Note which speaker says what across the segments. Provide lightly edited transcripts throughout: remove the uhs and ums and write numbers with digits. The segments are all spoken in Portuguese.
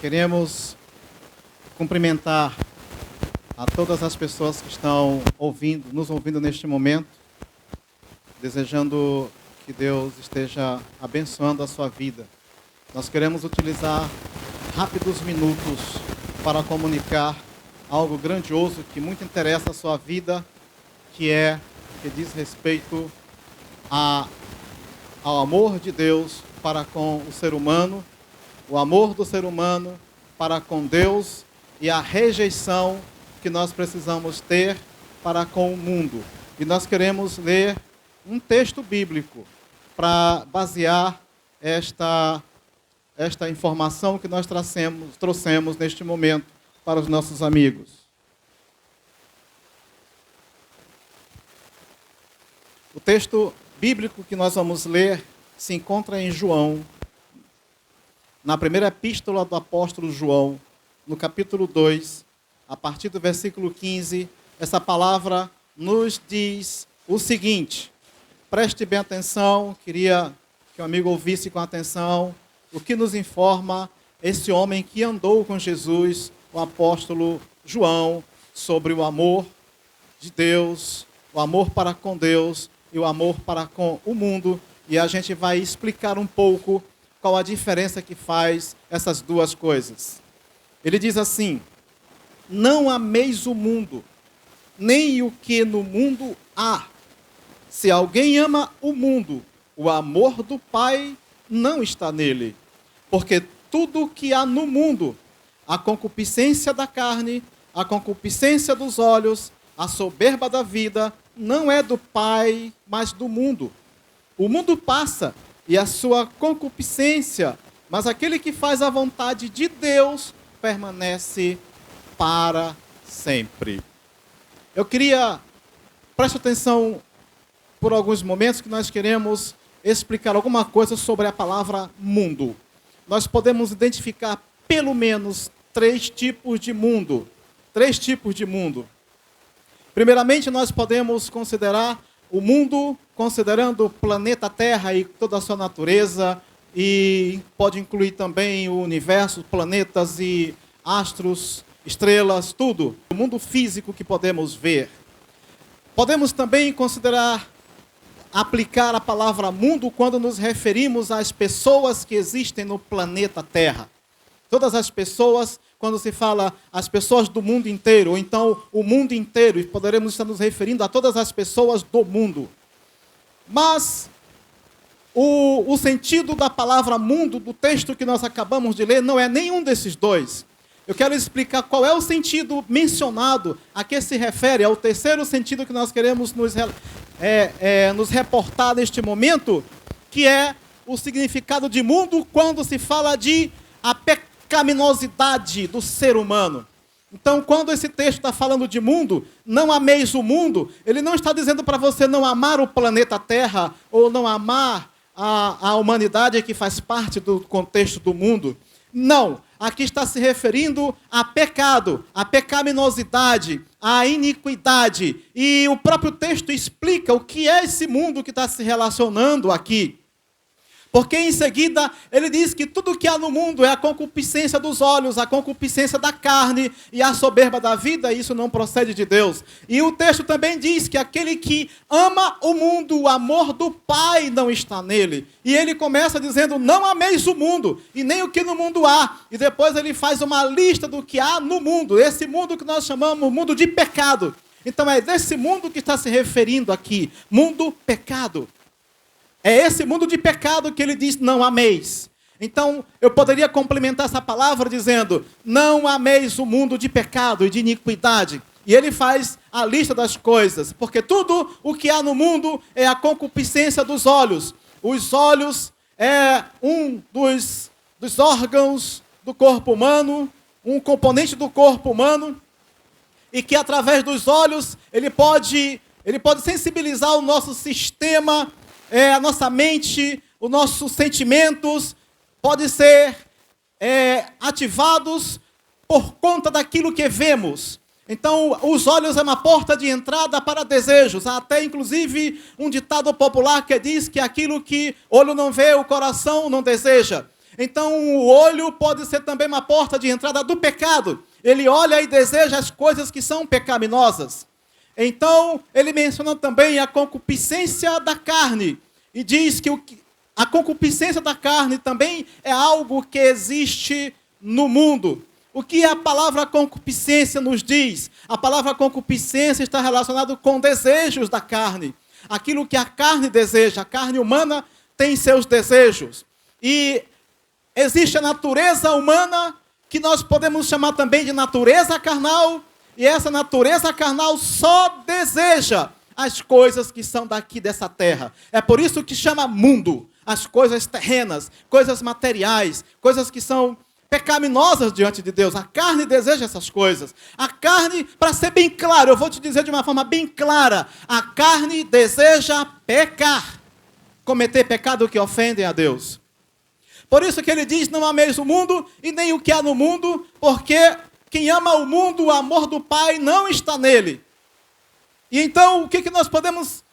Speaker 1: Queremos cumprimentar a todas as pessoas que estão nos ouvindo neste momento, desejando que Deus esteja abençoando a sua vida. Nós queremos utilizar rápidos minutos para comunicar algo grandioso que muito interessa a sua vida, que diz respeito ao amor de Deus para com o ser humano, o amor do ser humano para com Deus e a rejeição que nós precisamos ter para com o mundo. E nós queremos ler um texto bíblico para basear esta informação que nós trouxemos neste momento para os nossos amigos. O texto bíblico que nós vamos ler se encontra em João, na primeira epístola do apóstolo João, no capítulo 2, a partir do versículo 15, essa palavra nos diz o seguinte. Preste bem atenção, queria que o amigo ouvisse com atenção o que nos informa esse homem que andou com Jesus, o apóstolo João, sobre o amor de Deus, o amor para com Deus e o amor para com o mundo. E a gente vai explicar um pouco qual a diferença que faz essas duas coisas. Ele diz assim: não ameis o mundo, nem o que no mundo há. Se alguém ama o mundo, o amor do Pai não está nele. Porque tudo o que há no mundo, a concupiscência da carne, a concupiscência dos olhos, a soberba da vida, não é do Pai, mas do mundo. O mundo passa e a sua concupiscência, mas aquele que faz a vontade de Deus permanece para sempre. Eu queria, preste atenção por alguns momentos, que nós queremos explicar alguma coisa sobre a palavra mundo. Nós podemos identificar pelo menos três tipos de mundo. Primeiramente, nós podemos considerar o mundo considerando o planeta Terra e toda a sua natureza, e pode incluir também o universo, planetas e astros, estrelas, tudo. O mundo físico que podemos ver. Podemos também aplicar a palavra mundo quando nos referimos às pessoas que existem no planeta Terra. Todas as pessoas, quando se fala as pessoas do mundo inteiro, ou então o mundo inteiro, e poderemos estar nos referindo a todas as pessoas do mundo. Mas o sentido da palavra mundo, do texto que nós acabamos de ler, não é nenhum desses dois. Eu quero explicar qual é o sentido mencionado a que se refere, é o terceiro sentido que nós queremos nos reportar neste momento, que é o significado de mundo quando se fala de a pecaminosidade do ser humano. Então, quando esse texto está falando de mundo, não ameis o mundo, ele não está dizendo para você não amar o planeta Terra ou não amar a humanidade que faz parte do contexto do mundo. Não, aqui está se referindo a pecado, a pecaminosidade, a iniquidade. E o próprio texto explica o que é esse mundo que está se relacionando aqui. Porque em seguida ele diz que tudo que há no mundo é a concupiscência dos olhos, a concupiscência da carne e a soberba da vida, e isso não procede de Deus. E o texto também diz que aquele que ama o mundo, o amor do Pai não está nele. E ele começa dizendo, não ameis o mundo, e nem o que no mundo há. E depois ele faz uma lista do que há no mundo, esse mundo que nós chamamos mundo de pecado. Então é desse mundo que está se referindo aqui, mundo pecado. É esse mundo de pecado que ele diz, não ameis. Então, eu poderia complementar essa palavra dizendo, não ameis o mundo de pecado e de iniquidade. E ele faz a lista das coisas, porque tudo o que há no mundo é a concupiscência dos olhos. Os olhos é um dos órgãos do corpo humano, um componente do corpo humano, e que através dos olhos ele pode sensibilizar o nosso sistema, a nossa mente, os nossos sentimentos podem ser ativados por conta daquilo que vemos. Então, os olhos é uma porta de entrada para desejos. Há até, inclusive, um ditado popular que diz que aquilo que olho não vê, o coração não deseja. Então o olho pode ser também uma porta de entrada do pecado. Ele olha e deseja as coisas que são pecaminosas. Então ele menciona também a concupiscência da carne. E diz que a concupiscência da carne também é algo que existe no mundo. O que a palavra concupiscência nos diz? A palavra concupiscência está relacionada com desejos da carne. Aquilo que a carne deseja. A carne humana tem seus desejos. E existe a natureza humana, que nós podemos chamar também de natureza carnal. E essa natureza carnal só deseja as coisas que são daqui dessa terra. É por isso que chama mundo. As coisas terrenas, coisas materiais, coisas que são pecaminosas diante de Deus. A carne deseja essas coisas. A carne, para ser bem claro, eu vou te dizer de uma forma bem clara, a carne deseja pecar, cometer pecado que ofendem a Deus. Por isso que ele diz, não ameis o mundo e nem o que há no mundo, porque quem ama o mundo, o amor do Pai não está nele. E então, o que nós podemos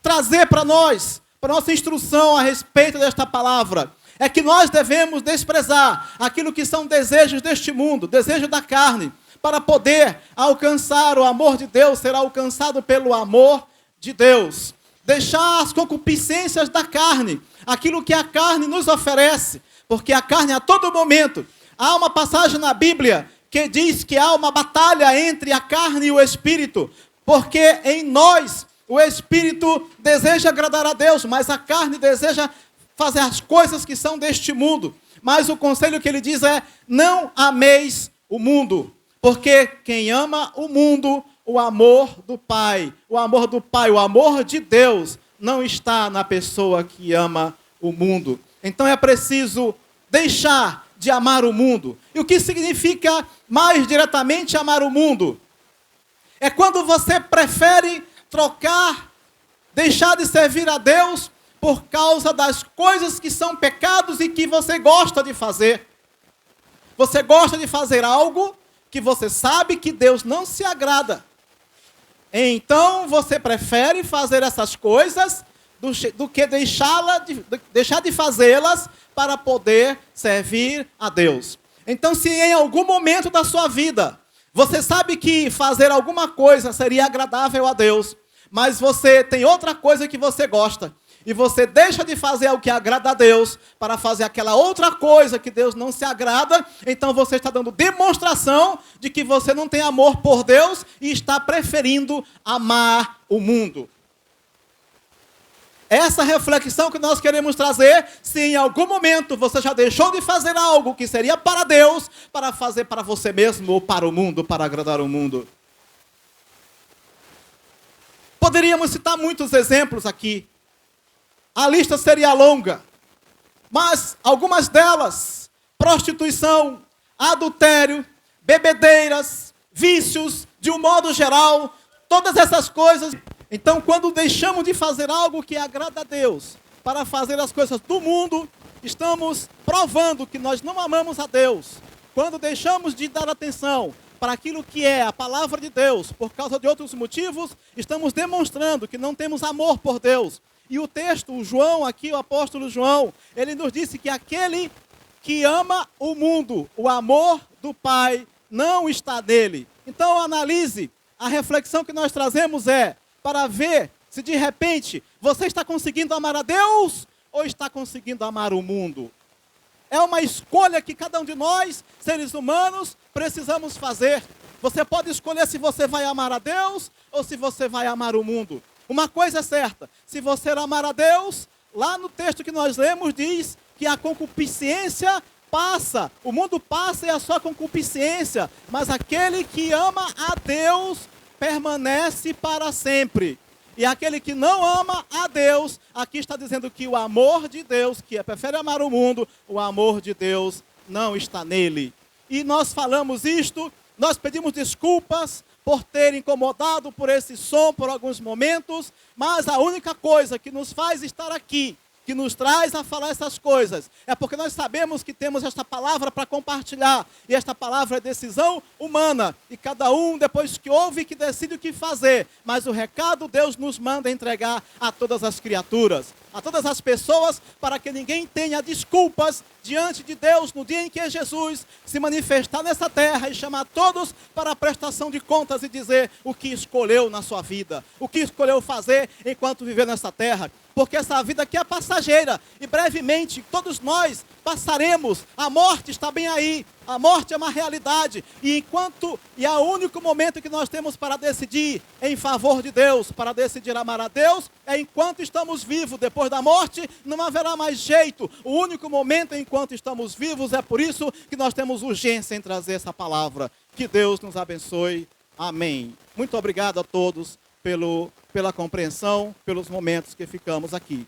Speaker 1: trazer para nós, para nossa instrução a respeito desta palavra? É que nós devemos desprezar aquilo que são desejos deste mundo, desejo da carne, para poder alcançar o amor de Deus, ser alcançado pelo amor de Deus. Deixar as concupiscências da carne, aquilo que a carne nos oferece, porque a carne a todo momento, há uma passagem na Bíblia que diz que há uma batalha entre a carne e o Espírito, porque em nós o Espírito deseja agradar a Deus, mas a carne deseja fazer as coisas que são deste mundo. Mas o conselho que ele diz é, não ameis o mundo, porque quem ama o mundo, o amor do Pai, o amor de Deus, não está na pessoa que ama o mundo. Então é preciso deixar de amar o mundo. E o que significa mais diretamente amar o mundo? É quando você prefere trocar, deixar de servir a Deus por causa das coisas que são pecados e que você gosta de fazer. Você gosta de fazer algo que você sabe que Deus não se agrada. Então você prefere fazer essas coisas do que deixar de fazê-las para poder servir a Deus. Então, se em algum momento da sua vida você sabe que fazer alguma coisa seria agradável a Deus, mas você tem outra coisa que você gosta, e você deixa de fazer o que agrada a Deus para fazer aquela outra coisa que Deus não se agrada, então você está dando demonstração de que você não tem amor por Deus e está preferindo amar o mundo. Essa reflexão que nós queremos trazer, se em algum momento você já deixou de fazer algo que seria para Deus, para fazer para você mesmo ou para o mundo, para agradar o mundo. Poderíamos citar muitos exemplos aqui. A lista seria longa, mas algumas delas, prostituição, adultério, bebedeiras, vícios, de um modo geral, todas essas coisas. Então, quando deixamos de fazer algo que agrada a Deus, para fazer as coisas do mundo, estamos provando que nós não amamos a Deus. Quando deixamos de dar atenção para aquilo que é a palavra de Deus, por causa de outros motivos, estamos demonstrando que não temos amor por Deus. E o texto, o João aqui, o apóstolo João, ele nos disse que aquele que ama o mundo, o amor do Pai, não está nele. Então analise, a reflexão que nós trazemos é para ver se de repente você está conseguindo amar a Deus ou está conseguindo amar o mundo. É uma escolha que cada um de nós, seres humanos, precisamos fazer. Você pode escolher se você vai amar a Deus ou se você vai amar o mundo. Uma coisa é certa, se você amar a Deus, lá no texto que nós lemos diz que a concupiscência passa, o mundo passa e a sua concupiscência, mas aquele que ama a Deus permanece para sempre. E aquele que não ama a Deus, aqui está dizendo que o amor de Deus, que prefere amar o mundo, o amor de Deus não está nele. E nós falamos isto, nós pedimos desculpas por ter incomodado por esse som por alguns momentos, mas a única coisa que nos faz estar aqui, que nos traz a falar essas coisas, é porque nós sabemos que temos esta palavra para compartilhar, e esta palavra é decisão humana, e cada um, depois que ouve, que decide o que fazer, mas o recado Deus nos manda entregar a todas as criaturas. a todas as pessoas, para que ninguém tenha desculpas diante de Deus no dia em que Jesus se manifestar nessa terra e chamar todos para a prestação de contas e dizer o que escolheu na sua vida, o que escolheu fazer enquanto viver nessa terra. Porque essa vida aqui é passageira e brevemente todos nós passaremos. A morte está bem aí, a morte é uma realidade e é o único momento que nós temos para decidir em favor de Deus, para decidir amar a Deus, é enquanto estamos vivos. Depois da morte não haverá mais jeito. O único momento enquanto estamos vivos, é por isso que nós temos urgência em trazer essa palavra. Que Deus nos abençoe. Amém. Muito obrigado a todos pela compreensão, pelos momentos que ficamos aqui.